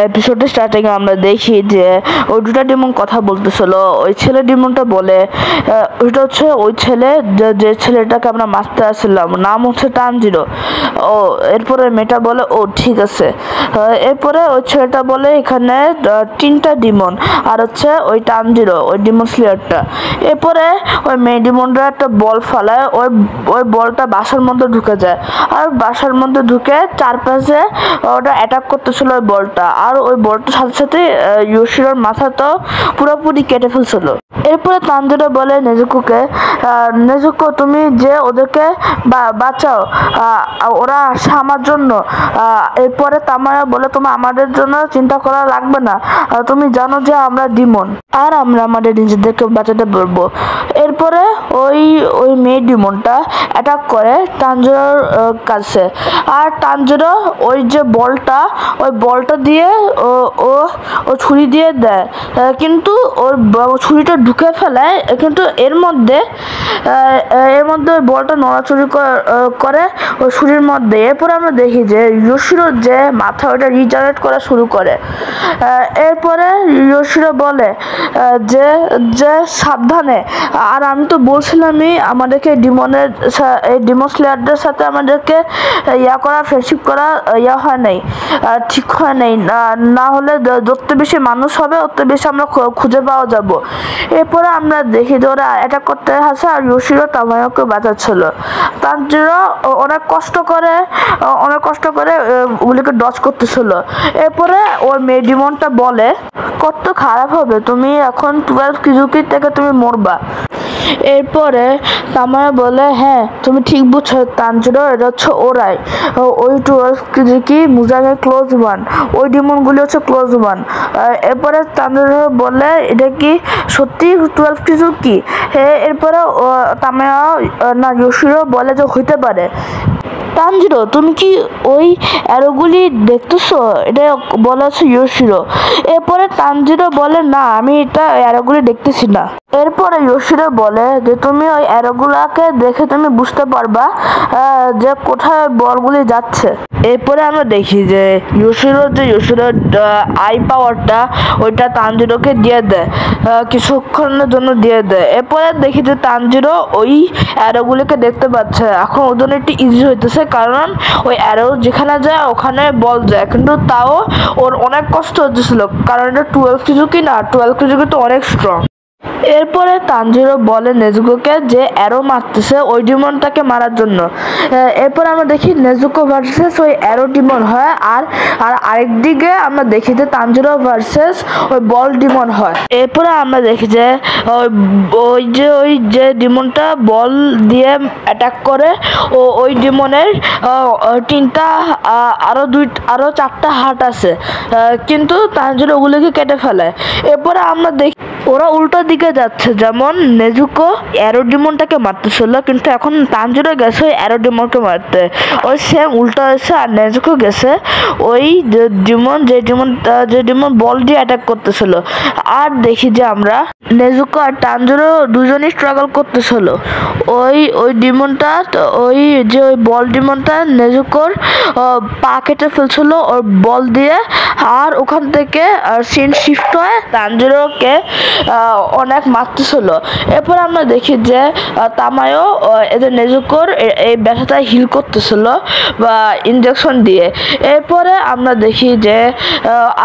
এপিসোডের স্টার্টিং আমরা দেখি যে ওই দুটা ডিমন কথা বলতেছিল। ওই ছেলে ডিমনটা বলে ওইটা হচ্ছে ওই ছেলে যে ছেলেটাকে আমরা মারতে আসছিলাম, নাম হচ্ছে তানজিরো। ও এরপরে মেয়েটা বলে ও ঠিক আছে। এরপরে ওই ছেলেটা বলে এখানে 3টা ডিমন আর হচ্ছে ওই তানজিরো, ওই ডিমন স্লেয়ারটা। এরপরে ওই মেয়ে ডিমনটা একটা বল ফালায়, ওই বলটা বাসার মধ্যে ঢুকে যায়, আর বাসার মধ্যে ঢুকে চারপাশে ওটা অ্যাটাক করতেছিল ওই বলটা। আর ওই বলটার সাথে সাথে ইয়োশিরোর মাথা তো পুরোপুরি কেটে ফেলছিল। এরপরে তানজিরো বলে নেজুকোকে, নেজুকো তুমি যে ওদেরকে বাঁচাও, ওরা আসে আমার জন্য। এরপরে তামায়া বলে তোমার আমাদের জন্য চিন্তা করা লাগবে না, তুমি জানো যে আমরা ডিমন আর আমরা আমাদের নিজেদেরকে বাঁচাতে পারবো। এরপরে ওই মেয়ে ডিমনটা অ্যাটাক করে তানজিরোর কাছে, আর তানজিরো ওই যে ওই বলটা দিয়ে ও ছুরি দিয়ে দেয়, কিন্তু ওর ছুরিটা ঢুকে ফেলায়, কিন্তু এর মধ্যে ওই বলটা নড়াচড়ি করে ওই ছুরির মধ্যে। এরপরে আমরা দেখি যে ইয়োশিরোর যে মাথা ওটা রিজেনারেট করা শুরু করে। এরপরে ইয়োশিরো বলে যে সাবধানে, আর আমি তো বলছিলামই আমাদেরকে এই ডিমন স্লেয়ারদের সাথে আমাদেরকে ফ্রেন্ডশিপ করা হয় নাই, ঠিক হয় নাই, না হলে যত বেশি মানুষ হবে তত বেশি আমরা খুঁজে পাওয়া যাব। এরপরে আমরা দেখি যে ওরা অ্যাটাক করতে আসে আর ইয়োশিরো তামায়াকে বাঁচাচ্ছিল। তানজিরো অনেক কষ্ট করে ওগুলিকে ডজ করতেছিল। এরপরে ওর মেয়ে ডিমনটা বলে কত খারাপ হবে, তুমি এখন 12 কিজুকি থেকে তুমি মরবা। এরপরে তামায়া বলে হ্যাঁ তুমি ঠিক বুঝছো তানজিরো, এটা হচ্ছে ওরাই, ওই 12 কিজুকি মুজাঙ্গের ক্লোজ ওয়ান, ওই ডিমনগুলি হচ্ছে ক্লোজ ওয়ান। এরপরে তানজিরো বলে এটা কি সত্যি 12 কিজুকি? এরপরে তামায়া না ইয়োশিরো বলে যে হইতে পারে। তানজিরো তুমি কি ওই অ্যারোগুলি দেখতেছো? এটা বলা হচ্ছে ইয়োশিরো। এরপরে তানজিরো বলে না আমি এটা অ্যারোগুলি দেখতেছি না। এরপরে ইয়োশিরো বলে যে তুমি ওই অ্যারোগুলাকে দেখে তুমি বুঝতে পারবা যে কোথায় বলগুলি যাচ্ছে। এরপরে আমরা দেখি যে ইয়োশিরোর আই পাওয়ারটা ওইটা তানজিরোকে দিয়ে দেয়, কিছুক্ষণের জন্য দিয়ে দেয়। এরপরে দেখি যে তানজিরো ওই অ্যারোগুলিকে দেখতে পাচ্ছে। এখন ওর জন্য একটু ইজি হইতেছে, কারণ ওই অ্যারো যেখানে যায় ওখানে বল যায়, কিন্তু তাও ওর অনেক কষ্ট হচ্ছিল, কারণ এটা 12 কিজুকি না, 12 কিজুকি তো অনেক স্ট্রং। এরপরে তানজিরো বলে নেজুকোকে যে অ্যারো মারতেছে ওই ডিমনটাকে মারার জন্য। এরপর আমরা দেখি নেজুকো ভার্সেস ওই অ্যারো ডিমন হয়, আর আরেকদিকে আমরা দেখি যে তানজিরো ভার্সেস ওই বল ডিমন হয়। এরপরে আমরা দেখি যে ওই যে ডিমনটা বল দিয়ে অ্যাটাক করে ওই ডিমনের 3টা আরো 4টা হাত আছে, কিন্তু তানজিরো ওগুলোকে কেটে ফেলে। এরপরে আমরা দেখি ওরা উল্টো দিকে যাচ্ছে, যেমন নেজুকো অ্যারো ডিমনটাকে মারতেছিল, কিন্তু এখন তানজিরো গেছে ওই অ্যারো ডিমনকে মারতে। ওই সেম উল্টো হয়েছে, আর নেজুকো গেছে ওই যে ডিমন বল দিয়ে অ্যাটাক করতেছিল। আর দেখি যে আমরা নেজুকো আর তানজিরো দুজনেই স্ট্রাগল করতেছিল। ওই ডিমনটা ওই বল ডিমনটা নেজুকোর পা কেটে ফেলছিল ওর বল দিয়ে, আর ওখান থেকে সিন শিফট হয়ে তানজিরোকে অনেক মারতেছিল। এরপর আমরা দেখি যে তামায়ও এদের নেজুকোর এই ব্যথাটা হিল করতেছিল বা ইনজেকশন দিয়ে। এরপরে আমরা দেখি যে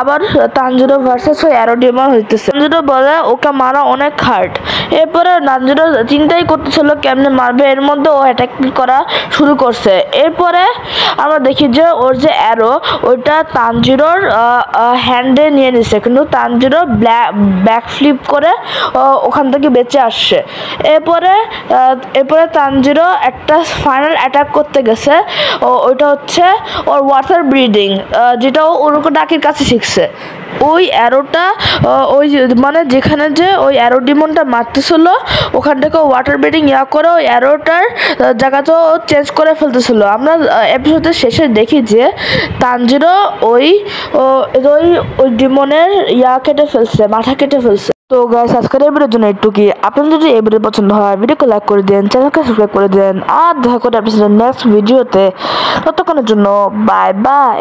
আবার তানজিরো ভার্সেস ওই অ্যারো ডিমন হইতেছে। তানজিরো বলে ওকে মারা অনেক হার্ড। এরপরে তানজিরো চিন্তাই করতেছিল কেমনে মারবে, এর মধ্যে ও অ্যাটাক করা শুরু করছে। এরপরে আমরা দেখি যে ওর যে অ্যারো ওইটা তানজিরোর হ্যান্ডে নিয়ে নিচ্ছে, কিন্তু তানজিরো ব্যাক ফ্লিপ করে ওখান থেকে বেঁচে আসছে। এরপরে তানজিরো একটা ফাইনাল অ্যাটাক করতে গেছে, ওইটা হচ্ছে ওর ওয়াটার ব্রিডিং, যেটা ও উরুকোডাকির কাছে শিখছে। ওই অ্যারোটা মানে যেখানে যে ওই অ্যারো ডিমনটা মারতেছিল ওখান থেকে ওয়াটার ব্রিডিং করে ওই অ্যারোটার জায়গাটাও চেঞ্জ করে ফেলতেছিল। আমরা এপিসোডের শেষে দেখি যে তানজিরো ওই ডিমনের কেটে ফেলছে, মাথা কেটে ফেলছে। তো গাইস আজকের এই ভিডিওর জন্য একটুকুই। আপনাদের যদি এই ভিডিও পছন্দ হয় ভিডিওকে লাইক করে দেন, চ্যানেলকে সাবস্ক্রাইব করে দেন, আর দেখা করে আপনাদের নেক্সট ভিডিওতে। ততক্ষণের জন্য বাই বাই।